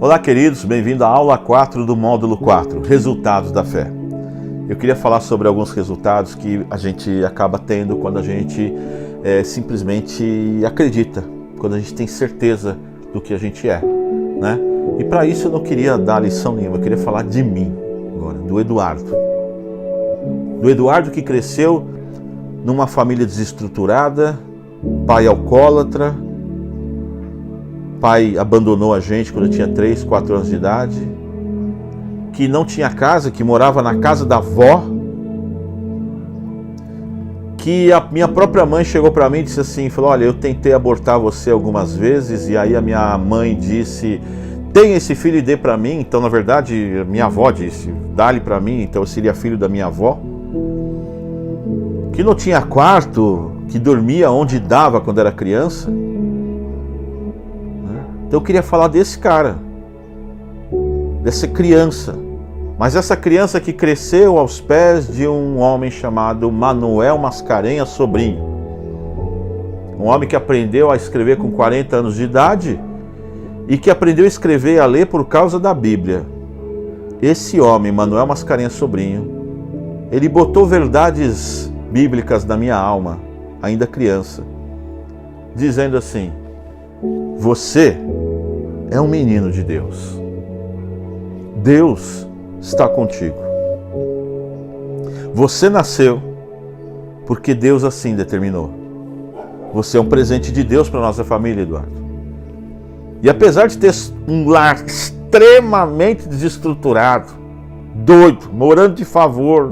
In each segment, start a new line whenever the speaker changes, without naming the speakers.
Olá, queridos, bem-vindo à aula 4 do módulo 4, Resultados da Fé. Eu queria falar sobre alguns resultados que a gente acaba tendo quando a gente simplesmente acredita, quando a gente tem certeza do que a gente é, né? E para isso eu não queria dar lição nenhuma, eu queria falar de mim agora, do Eduardo. Do Eduardo que cresceu numa família desestruturada, pai alcoólatra, pai abandonou a gente quando eu tinha 3, 4 anos de idade, que não tinha casa, que morava na casa da avó, que a minha própria mãe chegou para mim e disse assim, falou, olha, eu tentei abortar você algumas vezes, e aí a minha mãe disse, tem esse filho e dê para mim. Então, na verdade, minha avó disse, dá-lhe para mim, então eu seria filho da minha avó, que não tinha quarto, que dormia onde dava quando era criança. Então eu queria falar desse cara, dessa criança, mas essa criança que cresceu aos pés de um homem chamado Manuel Mascarenhas Sobrinho. Um homem que aprendeu a escrever com 40 anos de idade e que aprendeu a escrever e a ler por causa da Bíblia. Esse homem, Manuel Mascarenhas Sobrinho, ele botou verdades bíblicas na minha alma, ainda criança, dizendo assim, você é um menino de Deus. Deus está contigo. Você nasceu porque Deus assim determinou. Você é um presente de Deus para a nossa família, Eduardo. E apesar de ter um lar extremamente desestruturado, doido, morando de favor,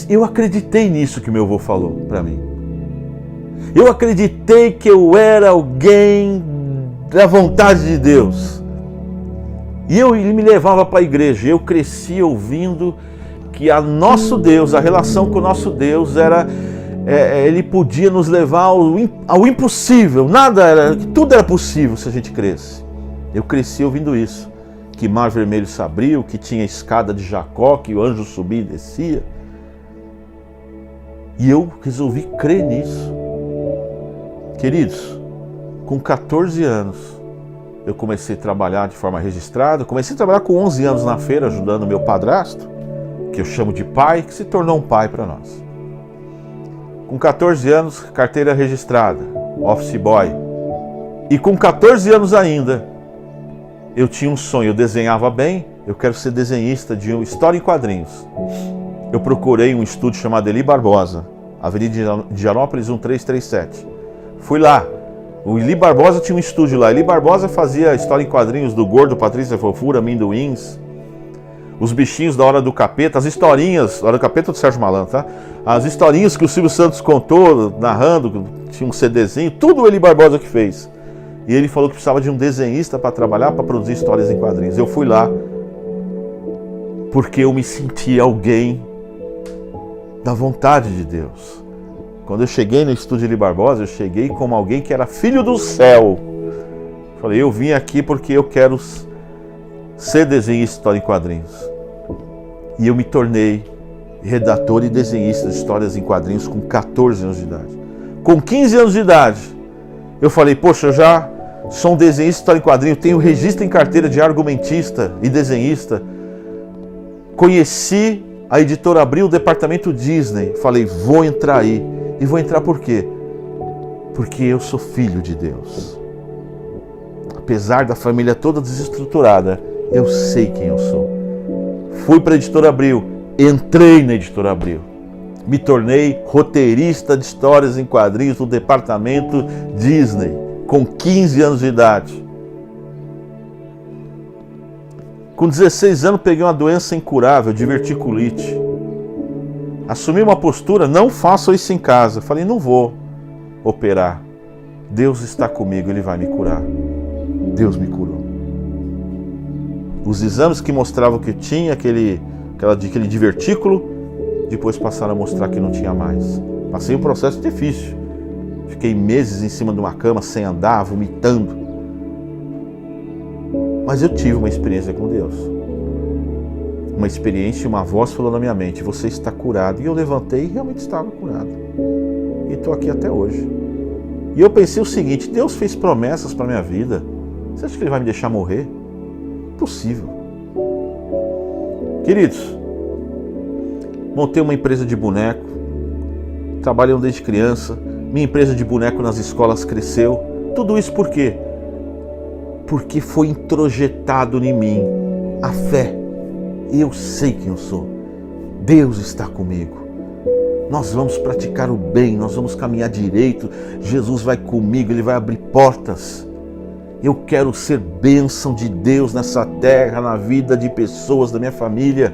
eu acreditei nisso que meu avô falou para mim. Eu acreditei que eu era alguém da vontade de Deus. E ele me levava para a igreja. Eu cresci ouvindo que nosso Deus, a relação com o nosso Deus ele podia nos levar ao impossível. Tudo era possível se a gente cresce. Eu cresci ouvindo isso. Que mar vermelho se abriu, que tinha a escada de Jacó, que o anjo subia e descia. E eu resolvi crer nisso. Queridos, com 14 anos, eu comecei a trabalhar de forma registrada. Comecei a trabalhar com 11 anos na feira, ajudando meu padrasto, que eu chamo de pai, que se tornou um pai para nós. Com 14 anos, carteira registrada, office boy. E com 14 anos ainda, eu tinha um sonho, eu desenhava bem, eu quero ser desenhista de uma história em quadrinhos. Eu procurei um estúdio chamado Eli Barbosa, Avenida de Higienópolis 1337. Fui lá. O Eli Barbosa tinha um estúdio lá. Eli Barbosa fazia história em quadrinhos do Gordo, Patrícia Fofura, Amendoins, os bichinhos da Hora do Capeta, as historinhas, Hora do Capeta do Sérgio Malandro, tá? As historinhas que o Silvio Santos contou, narrando, tinha um CDzinho, tudo o Eli Barbosa que fez. E ele falou que precisava de um desenhista para trabalhar, para produzir histórias em quadrinhos. Eu fui lá porque eu me senti alguém da vontade de Deus. Quando eu cheguei no estúdio Eli Barbosa, eu cheguei como alguém que era filho do céu. Falei, eu vim aqui porque eu quero ser desenhista de história em quadrinhos. E eu me tornei redator e desenhista de histórias em quadrinhos com 14 anos de idade. Com 15 anos de idade, eu falei, poxa, eu já sou um desenhista de história em quadrinhos, tenho registro em carteira de argumentista e desenhista. Conheci a editora Abril, o departamento Disney. Falei, vou entrar aí. E vou entrar por quê? Porque eu sou filho de Deus. Apesar da família toda desestruturada, eu sei quem eu sou. Fui para a editora Abril, entrei na editora Abril. Me tornei roteirista de histórias em quadrinhos do departamento Disney, com 15 anos de idade. Com 16 anos peguei uma doença incurável, diverticulite. Assumi uma postura, não faço isso em casa. Falei, não vou operar. Deus está comigo, Ele vai me curar. Deus me curou. Os exames que mostravam que tinha aquele divertículo, depois passaram a mostrar que não tinha mais. Passei um processo difícil. Fiquei meses em cima de uma cama, sem andar, vomitando. Mas eu tive uma experiência com Deus. Uma experiência, uma voz falou na minha mente, você está curado. E eu levantei e realmente estava curado. E estou aqui até hoje. E eu pensei o seguinte, Deus fez promessas para a minha vida. Você acha que ele vai me deixar morrer? Impossível. Queridos, montei uma empresa de boneco, trabalhando desde criança, minha empresa de boneco nas escolas cresceu. Tudo isso por quê? Porque foi introjetado em mim a fé. Eu sei quem eu sou. Deus está comigo. Nós vamos praticar o bem, nós vamos caminhar direito. Jesus vai comigo, Ele vai abrir portas. Eu quero ser bênção de Deus nessa terra, na vida de pessoas da minha família.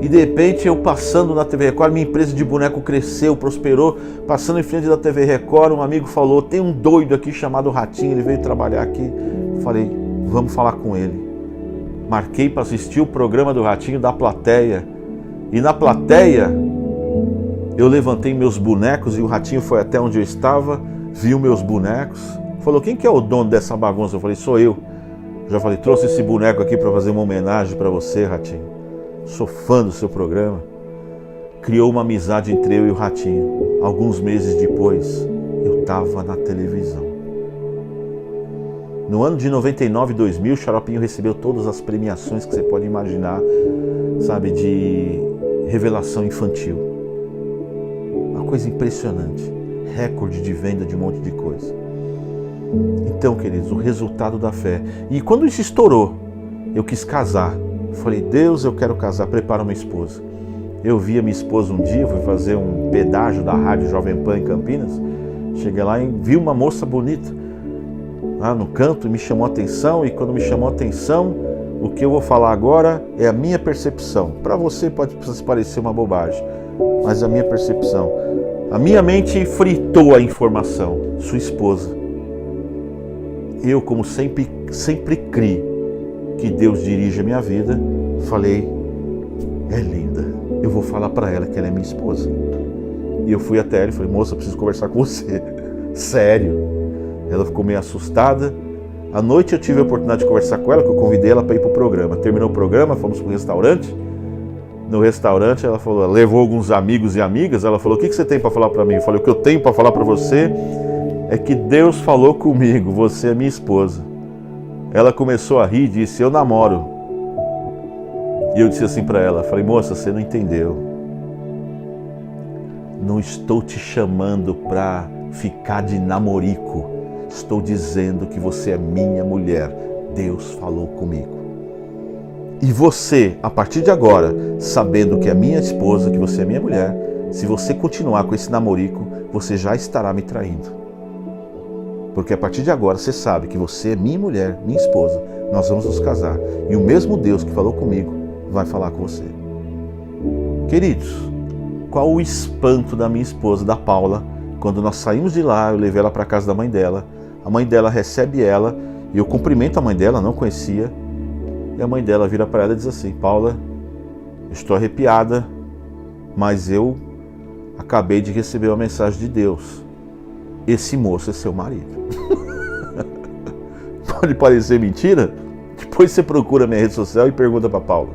E de repente eu passando na TV Record, minha empresa de boneco cresceu, prosperou. Passando em frente da TV Record, um amigo falou, tem um doido aqui chamado Ratinho, ele veio trabalhar aqui. Eu falei, vamos falar com ele. Marquei para assistir o programa do Ratinho da plateia. E na plateia, eu levantei meus bonecos e o Ratinho foi até onde eu estava, viu meus bonecos. Falou, quem que é o dono dessa bagunça? Eu falei, sou eu. Já falei, trouxe esse boneco aqui para fazer uma homenagem para você, Ratinho. Sou fã do seu programa. Criou uma amizade entre eu e o Ratinho. Alguns meses depois, eu estava na televisão. No ano de 99, 2000, o Xaropinho recebeu todas as premiações que você pode imaginar, sabe, de revelação infantil. Uma coisa impressionante. Recorde de venda de um monte de coisa. Então, queridos, o resultado da fé. E quando isso estourou, eu quis casar. Falei, Deus, eu quero casar, prepara uma esposa. Eu vi a minha esposa um dia, fui fazer um pedágio da Rádio Jovem Pan em Campinas. Cheguei lá e vi uma moça bonita lá no canto e me chamou a atenção. E quando me chamou a atenção, o que eu vou falar agora é a minha percepção. Para você pode parecer uma bobagem, mas a minha percepção. A minha mente fritou a informação. Sua esposa. Eu, como sempre criei que Deus dirige a minha vida, falei, é linda, eu vou falar para ela que ela é minha esposa. E eu fui até ela e falei, moça, eu preciso conversar com você. Sério. Ela ficou meio assustada. À noite eu tive a oportunidade de conversar com ela, que eu convidei ela para ir para o programa. Terminou o programa, fomos para o restaurante. No restaurante ela falou, levou alguns amigos e amigas, ela falou, o que você tem para falar para mim? Eu falei, o que eu tenho para falar para você é que Deus falou comigo, você é minha esposa. Ela começou a rir e disse, eu namoro. E eu disse assim para ela, falei, moça, você não entendeu. Não estou te chamando para ficar de namorico. Estou dizendo que você é minha mulher. Deus falou comigo. E você, a partir de agora, sabendo que é minha esposa, que você é minha mulher, se você continuar com esse namorico, você já estará me traindo. Porque a partir de agora você sabe que você é minha mulher, minha esposa, nós vamos nos casar. E o mesmo Deus que falou comigo vai falar com você. Queridos, qual o espanto da minha esposa, da Paula, quando nós saímos de lá, eu levei ela para a casa da mãe dela, a mãe dela recebe ela, e eu cumprimento a mãe dela, não conhecia, e a mãe dela vira para ela e diz assim, Paula, estou arrepiada, mas eu acabei de receber uma mensagem de Deus. Esse moço é seu marido. Pode parecer mentira? Depois você procura minha rede social e pergunta para Paula.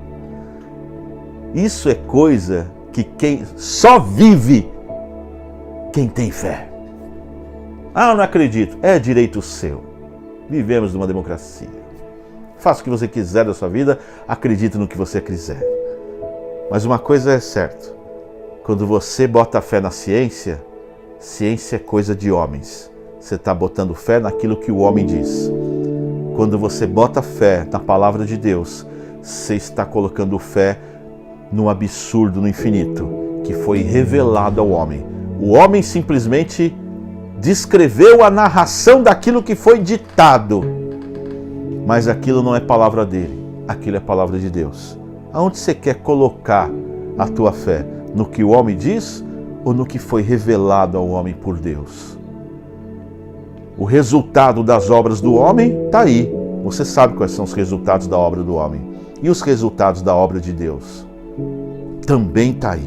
Isso é coisa que quem só vive quem tem fé. Ah, eu não acredito. É direito seu. Vivemos numa democracia. Faça o que você quiser da sua vida, acredite no que você quiser. Mas uma coisa é certa. Quando você bota fé na ciência, ciência é coisa de homens. Você está botando fé naquilo que o homem diz. Quando você bota fé na palavra de Deus, você está colocando fé no absurdo, no infinito, que foi revelado ao homem. O homem simplesmente descreveu a narração daquilo que foi ditado. Mas aquilo não é palavra dele, aquilo é palavra de Deus. Aonde você quer colocar a tua fé? No que o homem diz ou no que foi revelado ao homem por Deus? O resultado das obras do homem está aí. Você sabe quais são os resultados da obra do homem. E os resultados da obra de Deus? Também está aí.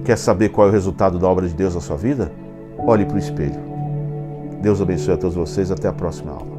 Quer saber qual é o resultado da obra de Deus na sua vida? Olhe para o espelho. Deus abençoe a todos vocês. Até a próxima aula.